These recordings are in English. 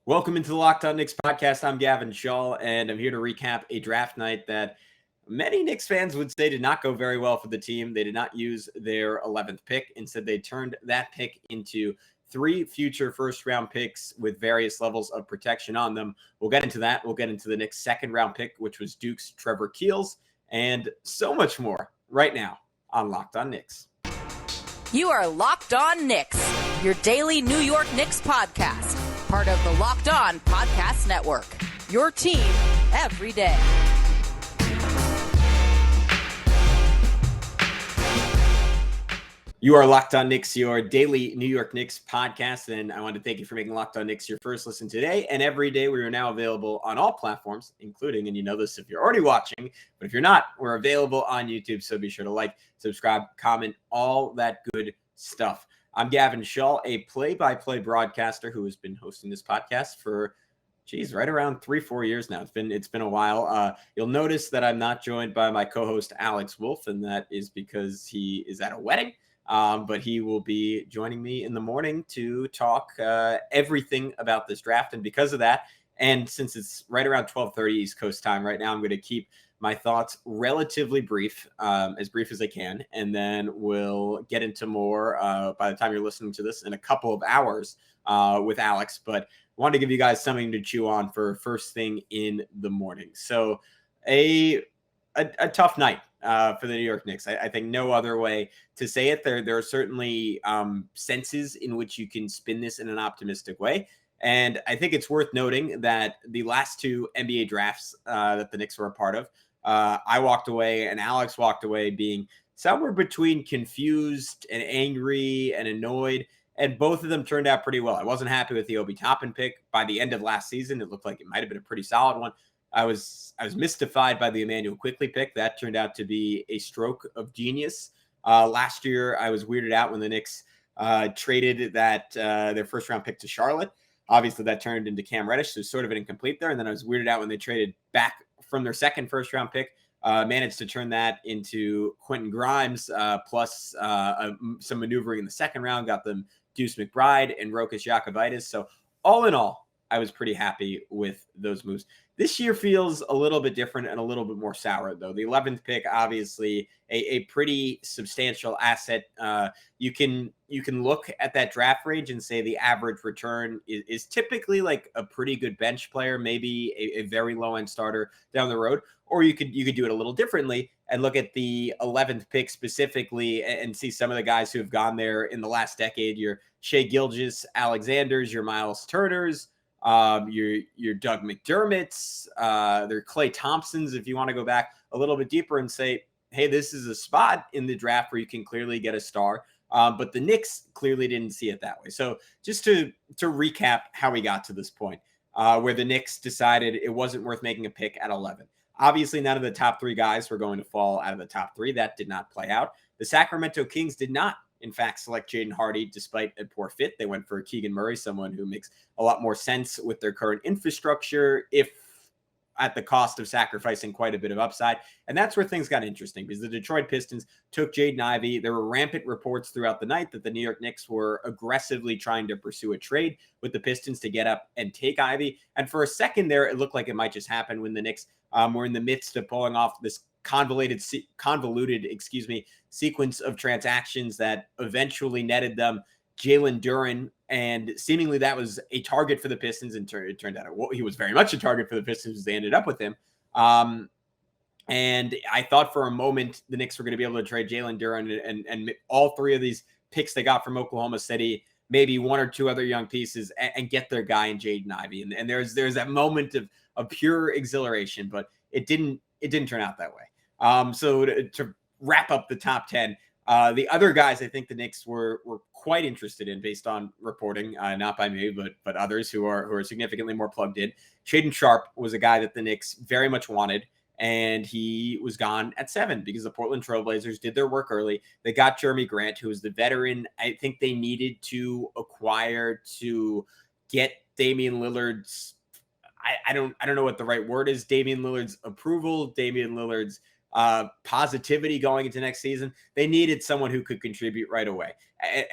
Welcome into the Locked On Knicks podcast. I'm Gavin Schall, and I'm here to recap a draft night that many Knicks fans would say did not go very well for the team. They did not use their 11th pick. Instead, they turned that pick into 3 future first-round picks with various levels of protection on them. We'll get into that. We'll get into the Knicks' second-round pick, which was Duke's Trevor Keels, and so much more right now on Locked On Knicks. You are Locked On Knicks, your daily New York Knicks podcast. Part of the Locked On Podcast Network, your team every day. You are Locked On Knicks, your daily New York Knicks podcast, and I want to thank you for making Locked On Knicks your first listen today and every day. We are now available on all platforms, including, and you know this if you're already watching, but if you're not, we're available on YouTube, so be sure to like, subscribe, comment, all that good stuff. I'm Gavin Schall, a play-by-play broadcaster who has been hosting this podcast for, right around 3-4 years now. It's been a while. You'll notice that I'm not joined by my co-host Alex Wolf, and that is because he is at a wedding. But he will be joining me in the morning to talk everything about this draft. And because of that, and since it's right around 12:30 East Coast time right now, I'm going to keep my thoughts relatively brief as I can, and then we'll get into more by the time you're listening to this in a couple of hours with Alex. But I wanted to give you guys something to chew on for first thing in the morning. So a tough night for the New York Knicks. I think no other way to say it. There are certainly senses in which you can spin this in an optimistic way. And I think it's worth noting that the last 2 NBA drafts that the Knicks were a part of, I walked away and Alex walked away being somewhere between confused and angry and annoyed. And both of them turned out pretty well. I wasn't happy with the Obi Toppin pick. By the end of last season, it looked like it might have been a pretty solid one. I was mystified by the Emmanuel Quickley pick. That turned out to be a stroke of genius. Last year, I was weirded out when the Knicks traded their first-round pick to Charlotte. Obviously, that turned into Cam Reddish, so sort of an incomplete there. And then I was weirded out when they traded back from their second first-round pick, managed to turn that into Quentin Grimes, plus some maneuvering in the second round, got them Deuce McBride and Rokas Jokubaitis. So all in all, I was pretty happy with those moves. This year feels a little bit different and a little bit more sour, though. The 11th pick, obviously, a pretty substantial asset. You can look at that draft range and say the average return is typically like a pretty good bench player, maybe a very low-end starter down the road. Or you could do it a little differently and look at the 11th pick specifically and see some of the guys who have gone there in the last decade. Your Shai Gilgeous-Alexanders, your Miles Turners, your Doug McDermott's, their Klay Thompsons, if you want to go back a little bit deeper and say, hey, this is a spot in the draft where you can clearly get a star. But the Knicks clearly didn't see it that way. So just to recap how we got to this point, where the Knicks decided it wasn't worth making a pick at 11. Obviously, none of the top 3 guys were going to fall out of the top 3. That did not play out. The Sacramento Kings did not, in fact, select Jaden Hardy despite a poor fit. They went for Keegan Murray, someone who makes a lot more sense with their current infrastructure, if at the cost of sacrificing quite a bit of upside. And that's where things got interesting because the Detroit Pistons took Jaden Ivey. There were rampant reports throughout the night that the New York Knicks were aggressively trying to pursue a trade with the Pistons to get up and take Ivey. And for a second there, it looked like it might just happen when the Knicks were in the midst of pulling off this convoluted sequence of transactions that eventually netted them Jalen Duren, and seemingly that was a target for the Pistons, and it turned out he was very much a target for the Pistons as they ended up with him. And I thought for a moment the Knicks were going to be able to trade Jalen Duren and all 3 of these picks they got from Oklahoma City, maybe 1 or 2 other young pieces, and get their guy in Jaden Ivey. And there's that moment of pure exhilaration, but it didn't turn out that way. So to wrap up the top 10, the other guys I think the Knicks were quite interested in based on reporting, not by me, but others who are significantly more plugged in. Shaedon Sharpe was a guy that the Knicks very much wanted, and he was gone at 7 because the Portland Trailblazers did their work early. They got Jeremy Grant, who is the veteran I think they needed to acquire to get Damian Lillard's I don't know what the right word is. Damian Lillard's approval, Damian Lillard's positivity going into next season. They needed someone who could contribute right away.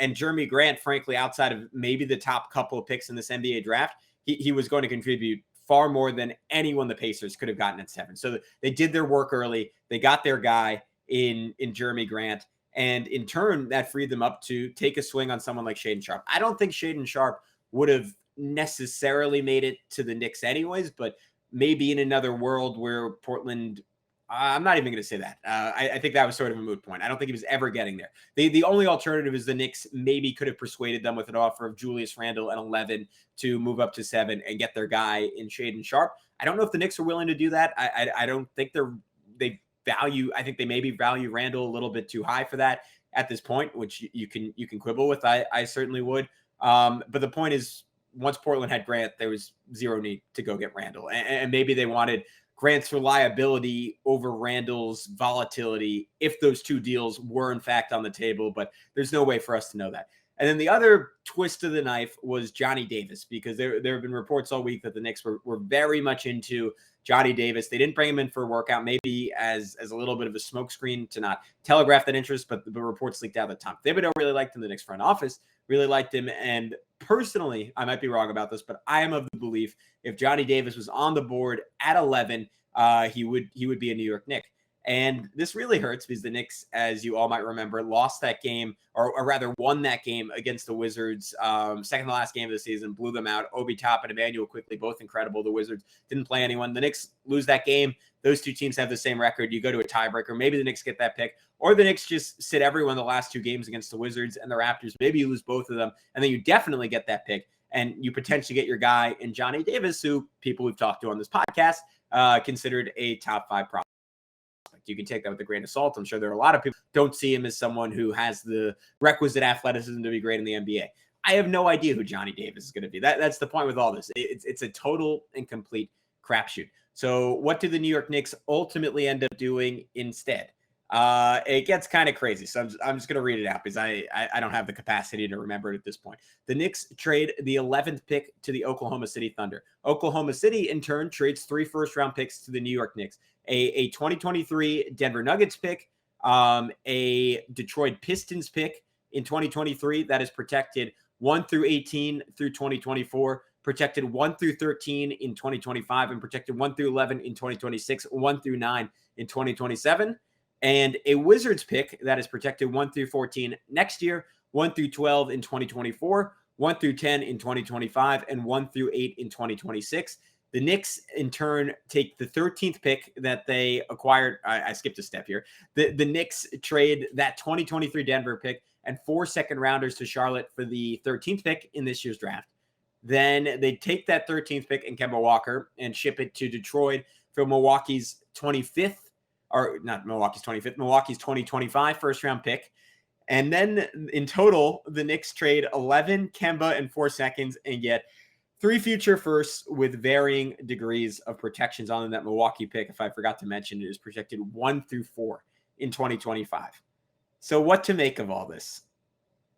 And Jeremy Grant, frankly, outside of maybe the top couple of picks in this NBA draft, he was going to contribute far more than anyone the Pacers could have gotten at 7. So they did their work early. They got their guy in Jeremy Grant. And in turn, that freed them up to take a swing on someone like Shaedon Sharpe. I don't think Shaedon Sharpe would have necessarily made it to the Knicks anyways, but maybe in another world where Portland, I'm not even going to say that. I think that was sort of a moot point. I don't think he was ever getting there. The only alternative is the Knicks maybe could have persuaded them with an offer of Julius Randle and 11 to move up to 7 and get their guy in Shaedon Sharpe. I don't know if the Knicks are willing to do that. I don't think I think they maybe value Randle a little bit too high for that at this point, which you can quibble with. I certainly would. But the point is, once Portland had Grant, there was zero need to go get Randle. And maybe they wanted Grant's reliability over Randle's volatility if those two deals were in fact on the table, but there's no way for us to know that. And then the other twist of the knife was Johnny Davis, because there have been reports all week that the Knicks were very much into Johnny Davis. They didn't bring him in for a workout, maybe as a little bit of a smokescreen to not telegraph that interest, but the reports leaked out at the time. Thibodeau really liked him. The Knicks front office really liked him. And personally, I might be wrong about this, but I am of the belief if Johnny Davis was on the board at 11, he would be a New York Knick. And this really hurts because the Knicks, as you all might remember, lost that game, or rather won that game against the Wizards, second to last game of the season, blew them out. Obi Toppin and Emmanuel Quickly, both incredible. The Wizards didn't play anyone. The Knicks lose that game. Those two teams have the same record. You go to a tiebreaker. Maybe the Knicks get that pick, or the Knicks just sit everyone the last two games against the Wizards and the Raptors. Maybe you lose both of them, and then you definitely get that pick, and you potentially get your guy in Johnny Davis, who people we've talked to on this podcast considered a top 5 prospect. You can take that with a grain of salt. I'm sure there are a lot of people who don't see him as someone who has the requisite athleticism to be great in the NBA. I have no idea who Johnny Davis is going to be. That's the point with all this. It's a total and complete crapshoot. So what do the New York Knicks ultimately end up doing instead? It gets kind of crazy. So I'm just going to read it out because I don't have the capacity to remember it at this point. The Knicks trade the 11th pick to the Oklahoma City Thunder. Oklahoma City, in turn, trades 3 first-round picks to the New York Knicks. A 2023 Denver Nuggets pick, a Detroit Pistons pick in 2023 that is protected 1 through 18 through 2024, protected 1 through 13 in 2025, and protected 1 through 11 in 2026, 1 through 9 in 2027, and a Wizards pick that is protected 1 through 14 next year, 1 through 12 in 2024, 1 through 10 in 2025, and 1 through 8 in 2026. The Knicks, in turn, take the 13th pick that they acquired. I skipped a step here. The Knicks trade that 2023 Denver pick and 4 second-rounders to Charlotte for the 13th pick in this year's draft. Then they take that 13th pick in Kemba Walker and ship it to Detroit for Milwaukee's 25th, or not Milwaukee's 25th, Milwaukee's 2025 first-round pick. And then in total, the Knicks trade 11 Kemba and 4 seconds and get 3 future firsts with varying degrees of protections on them. That Milwaukee pick, if I forgot to mention, it is projected 1 through 4 in 2025. So what to make of all this?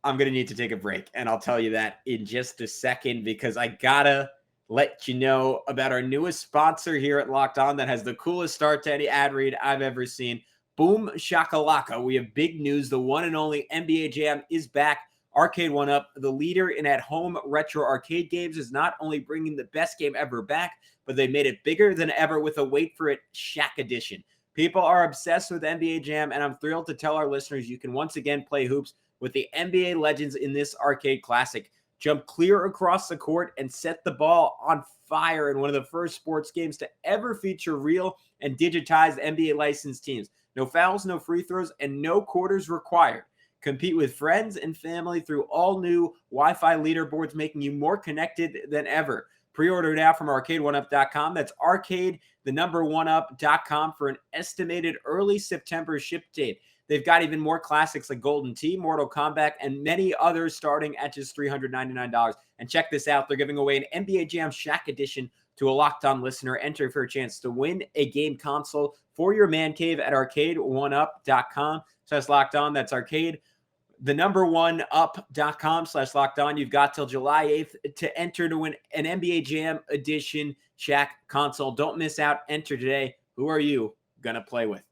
I'm going to need to take a break, and I'll tell you that in just a second, because I gotta let you know about our newest sponsor here at Locked On that has the coolest start to any ad read I've ever seen. Boom shakalaka. We have big news. The one and only NBA Jam is back. Arcade 1-Up, the leader in at-home retro arcade games, is not only bringing the best game ever back, but they made it bigger than ever with a wait-for-it Shaq edition. People are obsessed with NBA Jam, and I'm thrilled to tell our listeners you can once again play hoops with the NBA legends in this arcade classic. Jump clear across the court and set the ball on fire in one of the first sports games to ever feature real and digitized NBA licensed teams. No fouls, no free throws, and no quarters required. Compete with friends and family through all new Wi-Fi leaderboards, making you more connected than ever. Pre-order now from arcade1up.com. That's arcade1up.com for an estimated early September ship date. They've got even more classics like Golden Tee, Mortal Kombat, and many others starting at just $399. And check this out. They're giving away an NBA Jam Shaq edition to a Locked On listener. Enter for a chance to win a game console for your man cave at arcade1up.com. So that's Locked On. That's arcade1up.com/Locked On. You've got till July 8th to enter to win an NBA Jam edition Shaq console. Don't miss out. Enter today. Who are you going to play with?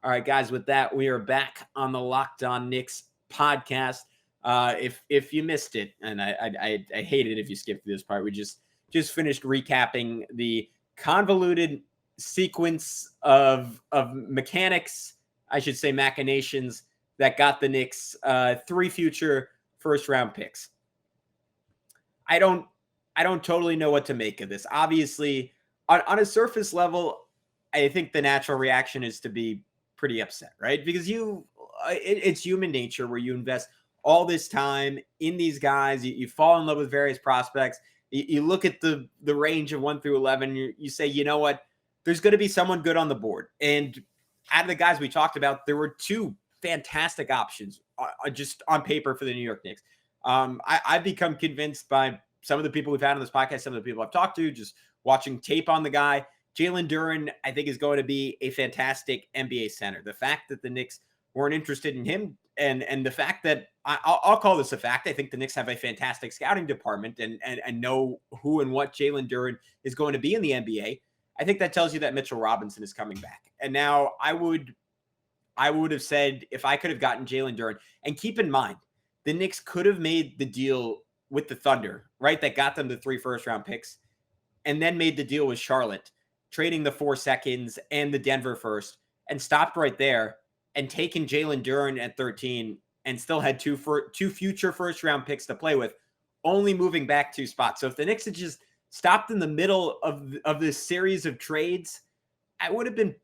All right, guys, with that, we are back on the Locked On Knicks podcast. If you missed it, and I hate it if you skipped this part, we just just finished recapping the convoluted sequence of mechanics, I should say machinations, that got the Knicks 3 future first-round picks. I don't totally know what to make of this. Obviously, on a surface level, I think the natural reaction is to be pretty upset, right? Because it's human nature where you invest all this time in these guys, you fall in love with various prospects, you look at the range of 1 through 11, you say, you know what, there's going to be someone good on the board. And out of the guys we talked about, there were 2 fantastic options just on paper for the New York Knicks. I've become convinced by some of the people we've had on this podcast, some of the people I've talked to, just watching tape on the guy. Jalen Duren, I think, is going to be a fantastic NBA center. The fact that the Knicks weren't interested in him, and the fact that I'll call this a fact. I think the Knicks have a fantastic scouting department and know who and what Jalen Duren is going to be in the NBA. I think that tells you that Mitchell Robinson is coming back. And now I would have said, if I could have gotten Jalen Duren, and keep in mind, the Knicks could have made the deal with the Thunder, right? That got them the 3 first-round picks, and then made the deal with Charlotte, trading the 4 seconds and the Denver first, and stopped right there and taken Jalen Duren at 13 and still had 2 future first-round picks to play with, only moving back 2 spots. So if the Knicks had just stopped in the middle of this series of trades, I would have been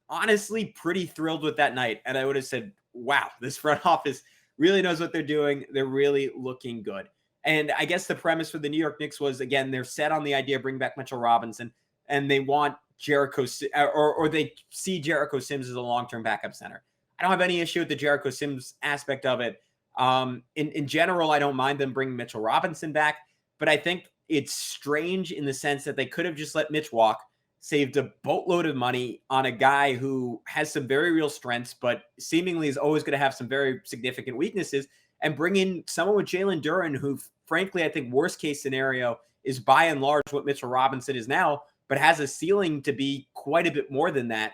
honestly pretty thrilled with that night. And I would have said, wow, this front office really knows what they're doing. They're really looking good. And I guess the premise for the New York Knicks was, again, they're set on the idea of bringing back Mitchell Robinson, and they want Jericho, or they see Jericho Sims as a long-term backup center. I don't have any issue with the Jericho Sims aspect of it. In general, I don't mind them bringing Mitchell Robinson back, but I think it's strange in the sense that they could have just let Mitch walk, saved a boatload of money on a guy who has some very real strengths, but seemingly is always going to have some very significant weaknesses, and bring in someone with Jalen Duren, who, frankly, I think worst case scenario is by and large what Mitchell Robinson is now, but has a ceiling to be quite a bit more than that.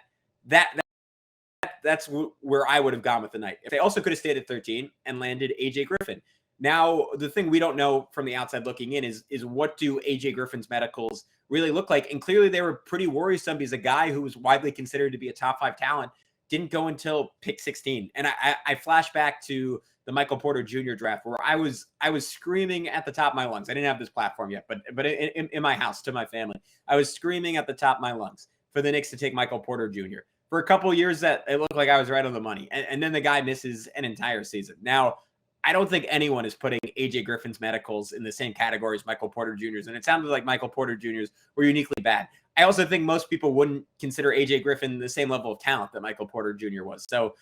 That's where I would have gone with the night. If they also could have stayed at 13 and landed AJ Griffin. Now, the thing we don't know from the outside looking in is what do AJ Griffin's medicals really look like? And clearly they were pretty worrisome, because a guy who was widely considered to be a top 5 talent didn't go until pick 16. And I flash back to the Michael Porter Jr. draft, where I was screaming at the top of my lungs. I didn't have this platform yet, but in my house to my family, I was screaming at the top of my lungs for the Knicks to take Michael Porter Jr. For a couple of years, that it looked like I was right on the money. And then the guy misses an entire season. Now, I don't think anyone is putting AJ Griffin's medicals in the same category as Michael Porter Jr.'s. And it sounded like Michael Porter Jr.'s were uniquely bad. I also think most people wouldn't consider AJ Griffin the same level of talent that Michael Porter Jr. was. So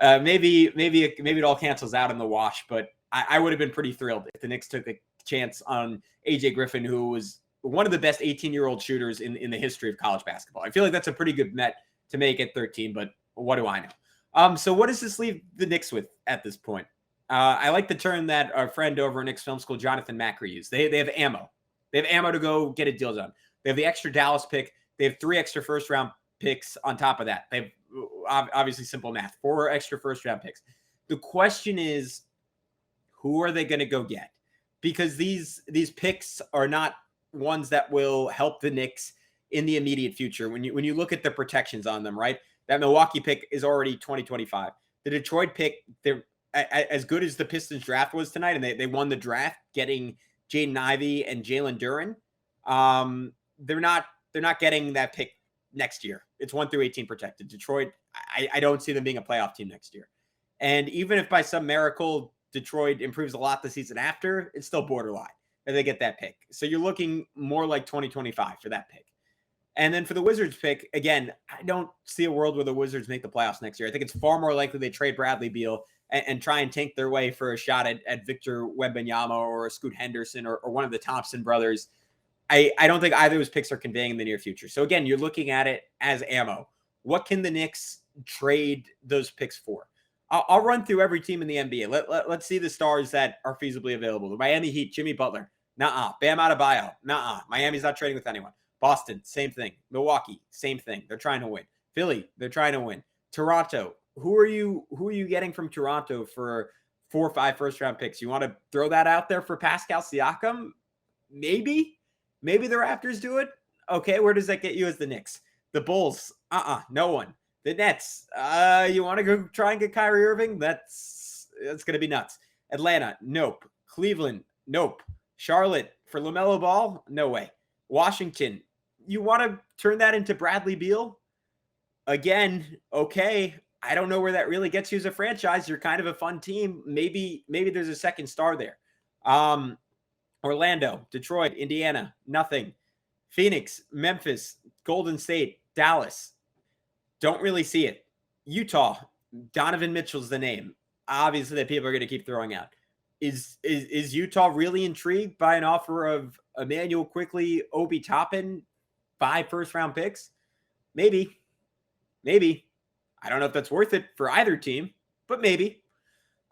maybe it all cancels out in the wash, but I would have been pretty thrilled if the Knicks took a chance on AJ Griffin, who was one of the best 18-year-old shooters in the history of college basketball. I feel like that's a pretty good bet to make at 13, but what do I know? So what does this leave the Knicks with at this point? I like the term that our friend over at Knicks Film School, Jonathan Macri, used. They have ammo. They have ammo to go get a deal done. They have the extra Dallas pick. They have 3 extra first-round picks on top of that. They have, obviously, simple math, 4 extra first-round picks. The question is, who are they going to go get? Because these picks are not ones that will help the Knicks in the immediate future. When you look at the protections on them, right? That Milwaukee pick is already 2025. The Detroit pick, they're as good as the Pistons draft was tonight, and they won the draft getting Jaden Ivey and Jalen Duren. They're not getting that pick next year. It's 1 through 18 protected. Detroit, I don't see them being a playoff team next year. And even if by some miracle Detroit improves a lot the season after, it's still borderline if they get that pick. So you're looking more like 2025 for that pick. And then for the Wizards pick, again, I don't see a world where the Wizards make the playoffs next year. I think it's far more likely they trade Bradley Beal and try and tank their way for a shot at Victor Wembanyama or a Scoot Henderson or one of the Thompson brothers. I don't think either of those picks are conveying in the near future. So again, you're looking at it as ammo. What can the Knicks trade those picks for? I'll run through every team in the NBA. Let's see the stars that are feasibly available. The Miami Heat, Jimmy Butler. Nuh-uh. Bam Adebayo. Nuh-uh. Miami's not trading with anyone. Boston, same thing. Milwaukee, same thing. They're trying to win. Philly, they're trying to win. Toronto, who are you getting from Toronto for 4 or 5 first-round picks? You want to throw that out there for Pascal Siakam? Maybe. Maybe the Raptors do it. Okay, where does that get you as the Knicks? The Bulls, no one. The Nets, you want to go try and get Kyrie Irving? That's going to be nuts. Atlanta, nope. Cleveland, nope. Charlotte, for LaMelo Ball, no way. Washington, you want to turn that into Bradley Beal? Again, okay. I don't know where that really gets you as a franchise. You're kind of a fun team. Maybe there's a second star there. Orlando, Detroit, Indiana, nothing. Phoenix, Memphis, Golden State, Dallas, don't really see it. Utah, Donovan Mitchell's the name. Obviously, that people are going to keep throwing out. Is Utah really intrigued by an offer of Emmanuel Quickly, Obi Toppin, 5 first-round picks? Maybe. I don't know if that's worth it for either team, but maybe.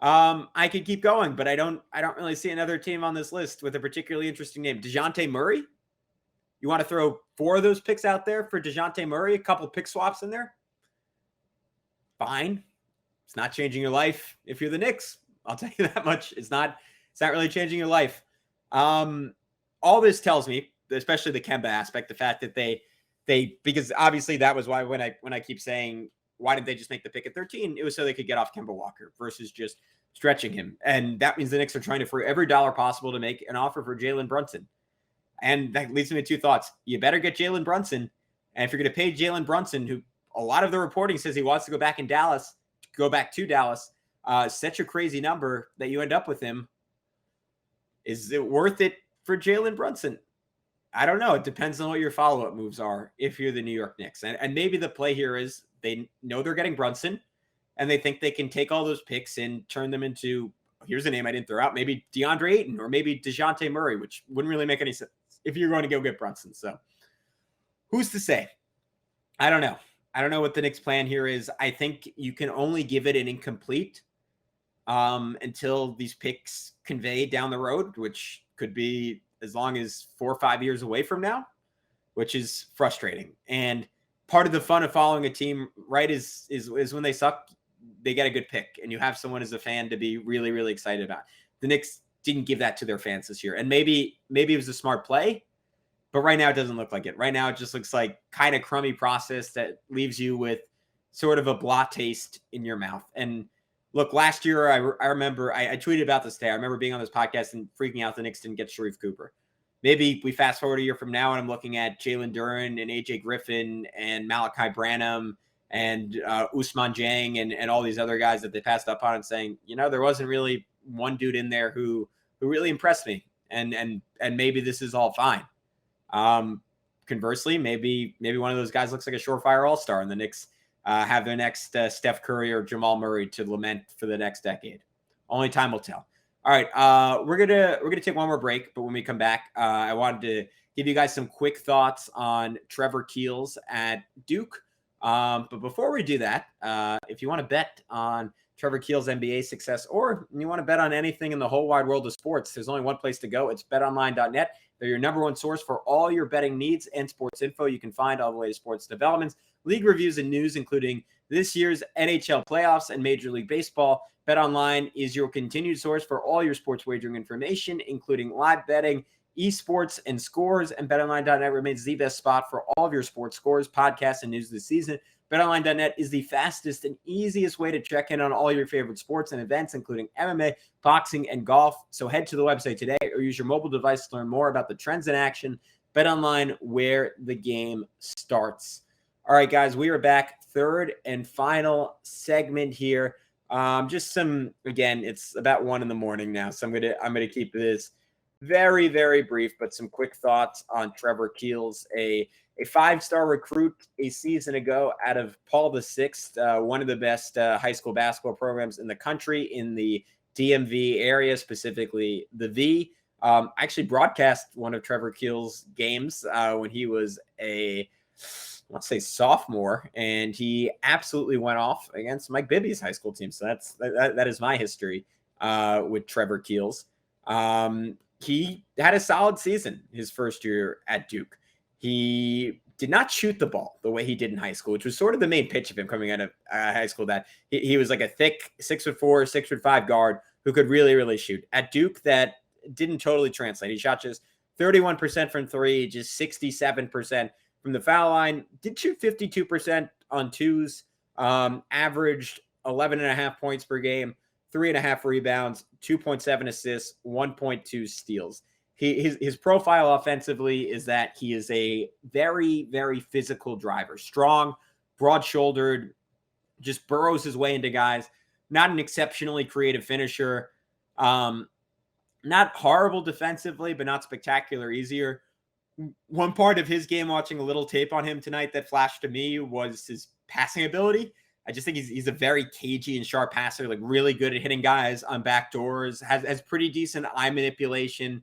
I could keep going, but I don't really see another team on this list with a particularly interesting name. DeJounte Murray? You want to throw 4 of those picks out there for DeJounte Murray? A couple pick swaps in there? Fine. It's not changing your life if you're the Knicks. I'll tell you that much. It's not really changing your life. All this tells me, especially the Kemba aspect, the fact that they because obviously that was why when I keep saying, why didn't they just make the pick at 13? It was so they could get off Kemba Walker versus just stretching him. And that means the Knicks are trying to, for every dollar possible, to make an offer for Jalen Brunson. And that leads me to 2 thoughts. You better get Jalen Brunson. And if you're going to pay Jalen Brunson, who a lot of the reporting says he wants to go back to Dallas, such a crazy number that you end up with him. Is it worth it for Jalen Brunson? I don't know. It depends on what your follow-up moves are if you're the New York Knicks. And maybe the play here is they know they're getting Brunson, and they think they can take all those picks and turn them into, here's a name I didn't throw out, maybe DeAndre Ayton or maybe DeJounte Murray, which wouldn't really make any sense if you're going to go get Brunson. So who's to say? I don't know. I don't know what the Knicks' plan here is. I think you can only give it an incomplete until these picks convey down the road, which could be as long as 4 or 5 years away from now, which is frustrating. And part of the fun of following a team, right, is when they suck, they get a good pick, and you have someone as a fan to be really, really excited about. The Knicks didn't give that to their fans this year, and maybe it was a smart play, but right now it doesn't look like it. Right now it just looks like kind of crummy process that leaves you with sort of a blah taste in your mouth. And look, last year I remember I tweeted about this day. I remember being on this podcast and freaking out the Knicks didn't get Sharif Cooper. Maybe we fast forward a year from now and I'm looking at Jalen Duren and AJ Griffin and Malachi Branham and Ousmane Dieng and all these other guys that they passed up on and saying, there wasn't really one dude in there who really impressed me. And maybe this is all fine. Conversely, maybe one of those guys looks like a surefire all-star and the Knicks have their next Steph Curry or Jamal Murray to lament for the next decade. Only time will tell. All right, we're gonna take one more break, but when we come back, I wanted to give you guys some quick thoughts on Trevor Keels at Duke. But before we do that, if you want to bet on Trevor Keels' NBA success, or you want to bet on anything in the whole wide world of sports, there's only one place to go. It's betonline.net. They're your number one source for all your betting needs and sports info. You can find all the latest sports developments, league reviews, and news, including this year's NHL playoffs and Major League Baseball. BetOnline is your continued source for all your sports wagering information, including live betting, esports, and scores. And BetOnline.net remains the best spot for all of your sports scores, podcasts, and news this season. BetOnline.net is the fastest and easiest way to check in on all your favorite sports and events, including MMA, boxing, and golf. So head to the website today or use your mobile device to learn more about the trends in action. BetOnline, where the game starts. All right, guys, we are back. Third and final segment here. Just some, again, it's about 1 a.m. now, so I'm gonna keep this very, very brief, but some quick thoughts on Trevor Keels, a 5-star recruit a season ago out of Paul VI, one of the best high school basketball programs in the country, in the DMV area, specifically the V. I actually broadcast one of Trevor Keels' games when he was let's say sophomore, and he absolutely went off against Mike Bibby's high school team. So that is my history with Trevor Keels. He had a solid season his first year at Duke. He did not shoot the ball the way he did in high school, which was sort of the main pitch of him coming out of high school, that he was like a thick 6'4", 6'5" guard who could really, really shoot. At Duke, that didn't totally translate. He shot just 31% from three, just 67% from the foul line. Did shoot 52% on twos, averaged 11.5 points per game, 3.5 rebounds, 2.7 assists, 1.2 steals. His profile offensively is that he is a very, very physical driver, strong, broad-shouldered, just burrows his way into guys. Not an exceptionally creative finisher. Not horrible defensively, but not spectacular easier. One part of his game, watching a little tape on him tonight that flashed to me, was his passing ability. I just think he's a very cagey and sharp passer, like really good at hitting guys on back doors, has pretty decent eye manipulation.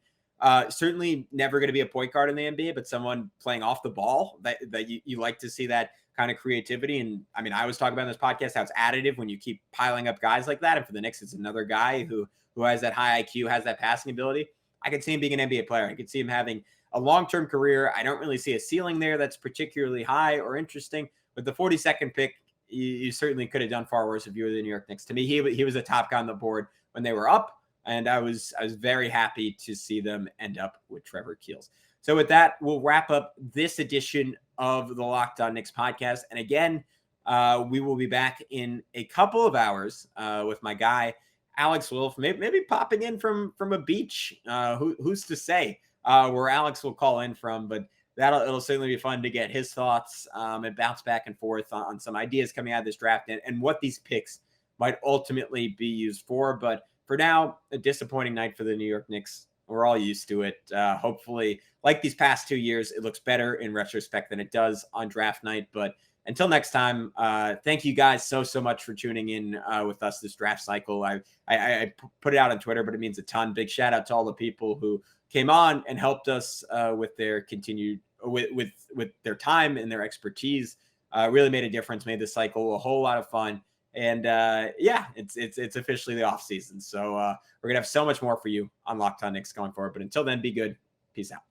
Certainly never going to be a point guard in the NBA, but someone playing off the ball that you like to see that kind of creativity. And I mean, I always talk about in this podcast how it's additive when you keep piling up guys like that. And for the Knicks, it's another guy who has that high IQ, has that passing ability. I could see him being an NBA player. I could see him having a long-term career. I don't really see a ceiling there that's particularly high or interesting. With the 42nd pick, you certainly could have done far worse if you were the New York Knicks. To me, he was a top guy on the board when they were up, and I was very happy to see them end up with Trevor Keels. So with that, we'll wrap up this edition of the Locked On Knicks podcast. And again, we will be back in a couple of hours with my guy, Alex Wolf, maybe popping in from a beach. Who's to say where Alex will call in from, but it'll certainly be fun to get his thoughts and bounce back and forth on some ideas coming out of this draft and what these picks might ultimately be used for. But for now, a disappointing night for the New York Knicks. We're all used to it. Hopefully, like these past 2 years, it looks better in retrospect than it does on draft night. But until next time, thank you guys so much for tuning in with us this draft cycle. I put it out on Twitter, but it means a ton. Big shout out to all the people who came on and helped us with their continued with their time and their expertise. Really made a difference, made this cycle a whole lot of fun. And it's officially the off season. So we're gonna have so much more for you on Locked On Knicks going forward. But until then, be good. Peace out.